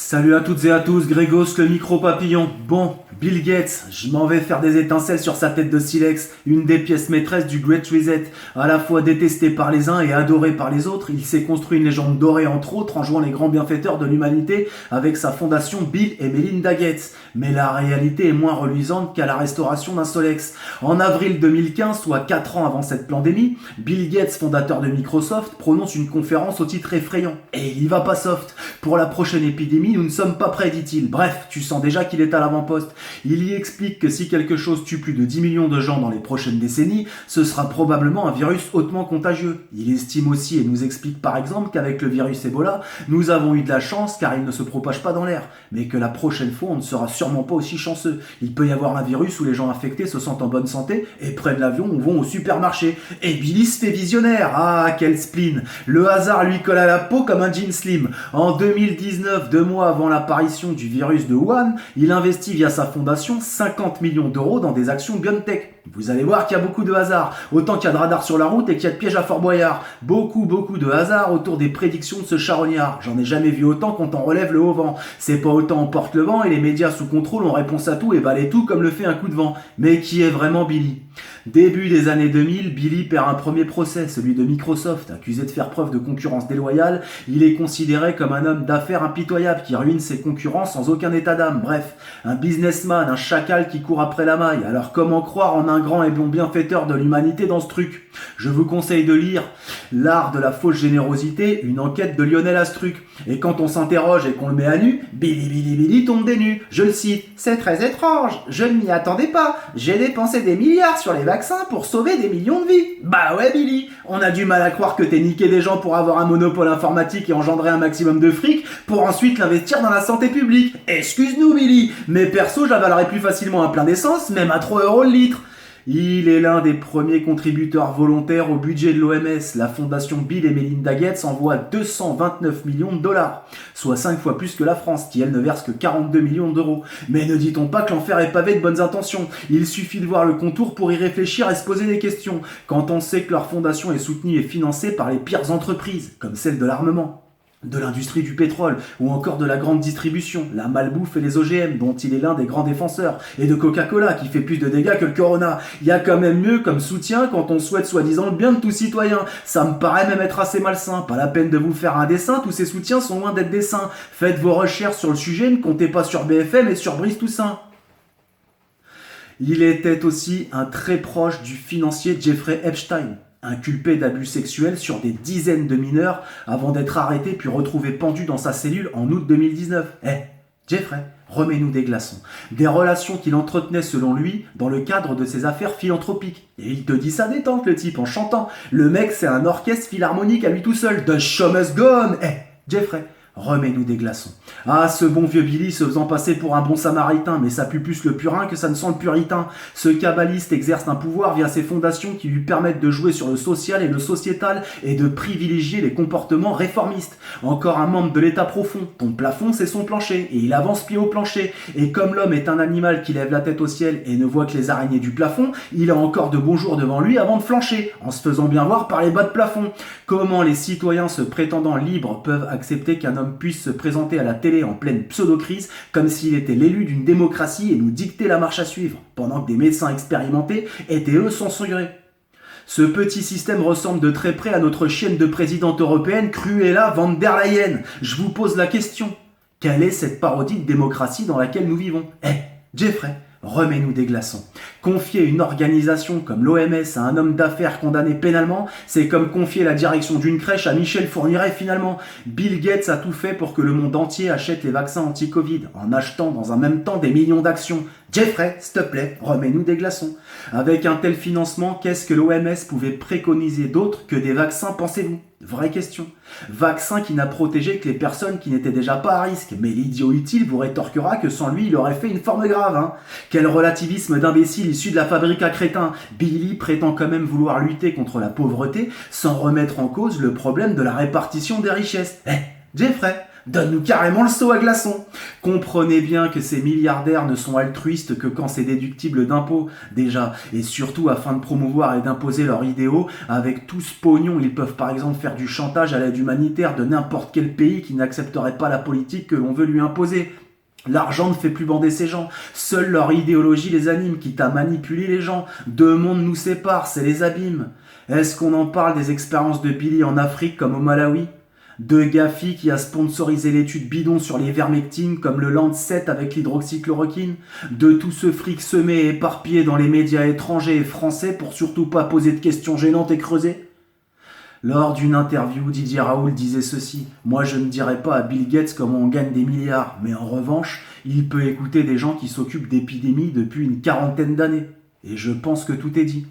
Salut à toutes et à tous, Grégos le micro-papillon. Bon, Bill Gates, je m'en vais faire des étincelles sur sa tête de silex, une des pièces maîtresses du Great Reset. À la fois détesté par les uns et adoré par les autres, il s'est construit une légende dorée entre autres en jouant les grands bienfaiteurs de l'humanité avec sa fondation Bill et Melinda Gates. Mais la réalité est moins reluisante qu'à la restauration d'un Solex. En avril 2015, soit 4 ans avant cette pandémie, Bill Gates, fondateur de Microsoft, prononce une conférence au titre effrayant. Et il y va pas soft. Pour la prochaine épidémie, nous ne sommes pas prêts, dit-il. Bref, tu sens déjà qu'il est à l'avant-poste. Il y explique que si quelque chose tue plus de 10 millions de gens dans les prochaines décennies, ce sera probablement un virus hautement contagieux. Il estime aussi et nous explique par exemple qu'avec le virus Ebola, nous avons eu de la chance car il ne se propage pas dans l'air. Mais que la prochaine fois, on ne sera sûrement pas aussi chanceux. Il peut y avoir un virus où les gens infectés se sentent en bonne santé et prennent l'avion ou vont au supermarché. Et Billy se fait visionnaire. Ah, quel spleen. Le hasard lui colle à la peau comme un jean slim. En 2019, 2 mois avant l'apparition du virus de Wuhan, il investit via sa fondation 50 millions d'euros dans des actions BioNTech. Vous allez voir qu'il y a beaucoup de hasard, autant qu'il y a de radars sur la route et qu'il y a de pièges à Fort Boyard. Beaucoup de hasard autour des prédictions de ce charognard. J'en ai jamais vu autant quand on relève le haut vent. C'est pas autant on porte le vent et les médias sous contrôle ont réponse à tout et balaient tout comme le fait un coup de vent. Mais qui est vraiment Billy ? Début des années 2000, Billy perd un premier procès, celui de Microsoft. Accusé de faire preuve de concurrence déloyale, il est considéré comme un homme d'affaires impitoyable qui ruine ses concurrents sans aucun état d'âme. Bref, un businessman, un chacal qui court après la maille. Alors comment croire en un grand et bon bienfaiteur de l'humanité dans ce truc ? Je vous conseille de lire L'art de la fausse générosité, une enquête de Lionel Astruc. Et quand on s'interroge et qu'on le met à nu, Billy tombe des nues. Je le cite, c'est très étrange, je ne m'y attendais pas, j'ai dépensé des milliards sur les vaccins pour sauver des millions de vies. Bah ouais Billy, on a du mal à croire que t'aies niqué des gens pour avoir un monopole informatique et engendrer un maximum de fric pour ensuite l'investir dans la santé publique. Excuse-nous Billy, mais perso j'avalerais plus facilement un plein d'essence, même à 3 € le litre. Il est l'un des premiers contributeurs volontaires au budget de l'OMS. La fondation Bill et Melinda Gates envoie 229 millions de dollars, soit 5 fois plus que la France, qui elle ne verse que 42 millions d'euros. Mais ne dit-on pas que l'enfer est pavé de bonnes intentions ? Il suffit de voir le contour pour y réfléchir et se poser des questions, quand on sait que leur fondation est soutenue et financée par les pires entreprises, comme celle de l'armement, de l'industrie du pétrole, ou encore de la grande distribution, la malbouffe et les OGM, dont il est l'un des grands défenseurs, et de Coca-Cola, qui fait plus de dégâts que le Corona. Il y a quand même mieux comme soutien quand on souhaite soi-disant le bien de tout citoyen. Ça me paraît même être assez malsain. Pas la peine de vous faire un dessin, tous ces soutiens sont loin d'être des saints. Faites vos recherches sur le sujet, ne comptez pas sur BFM et sur Brice Toussaint. Il était aussi un très proche du financier Jeffrey Epstein, inculpé d'abus sexuels sur des dizaines de mineurs avant d'être arrêté puis retrouvé pendu dans sa cellule en août 2019. Jeffrey, remets-nous des glaçons. Des relations qu'il entretenait selon lui dans le cadre de ses affaires philanthropiques. Et il te dit ça détente le type en chantant. Le mec c'est un orchestre philharmonique à lui tout seul. The show must go on. Jeffrey, remets-nous des glaçons. Ah, ce bon vieux Billy se faisant passer pour un bon samaritain, mais ça pue plus le purin que ça ne sent le puritain. Ce kabbaliste exerce un pouvoir via ses fondations qui lui permettent de jouer sur le social et le sociétal et de privilégier les comportements réformistes. Encore un membre de l'état profond. Ton plafond, c'est son plancher, et il avance pied au plancher. Et comme l'homme est un animal qui lève la tête au ciel et ne voit que les araignées du plafond, il a encore de beaux jours devant lui avant de flancher, en se faisant bien voir par les bas de plafond. Comment les citoyens se prétendant libres peuvent accepter qu'un homme puisse se présenter à la télé en pleine pseudo-crise comme s'il était l'élu d'une démocratie et nous dicter la marche à suivre, pendant que des médecins expérimentés étaient eux censurés. Ce petit système ressemble de très près à notre chienne de présidente européenne Cruella von der Leyen. Je vous pose la question, quelle est cette parodie de démocratie dans laquelle nous vivons ? Jeffrey, remets-nous des glaçons. Confier une organisation comme l'OMS à un homme d'affaires condamné pénalement, c'est comme confier la direction d'une crèche à Michel Fourniret finalement. Bill Gates a tout fait pour que le monde entier achète les vaccins anti-Covid, en achetant dans un même temps des millions d'actions. Jeffrey, s'il te plaît, remets-nous des glaçons. Avec un tel financement, qu'est-ce que l'OMS pouvait préconiser d'autre que des vaccins, pensez-vous ? Vraie question. Vaccin qui n'a protégé que les personnes qui n'étaient déjà pas à risque. Mais l'idiot utile vous rétorquera que sans lui, il aurait fait une forme grave. Quel relativisme d'imbécile issu de la fabrique à crétins. Billy prétend quand même vouloir lutter contre la pauvreté sans remettre en cause le problème de la répartition des richesses. Jeffrey, donne-nous carrément le seau à glaçons. Comprenez bien que ces milliardaires ne sont altruistes que quand c'est déductible d'impôts, déjà, et surtout afin de promouvoir et d'imposer leurs idéaux. Avec tout ce pognon, ils peuvent par exemple faire du chantage à l'aide humanitaire de n'importe quel pays qui n'accepterait pas la politique que l'on veut lui imposer. L'argent ne fait plus bander ces gens. Seule leur idéologie les anime, quitte à manipuler les gens. Deux mondes nous séparent, c'est les abîmes. Est-ce qu'on en parle des expériences de Billy en Afrique comme au Malawi? De Gafi qui a sponsorisé l'étude bidon sur les vermectines comme le Lancet avec l'hydroxychloroquine? De tout ce fric semé et éparpillé dans les médias étrangers et français pour surtout pas poser de questions gênantes et creusées? Lors d'une interview, Didier Raoult disait ceci: « Moi, je ne dirais pas à Bill Gates comment on gagne des milliards, mais en revanche, il peut écouter des gens qui s'occupent d'épidémies depuis une quarantaine d'années. » Et je pense que tout est dit.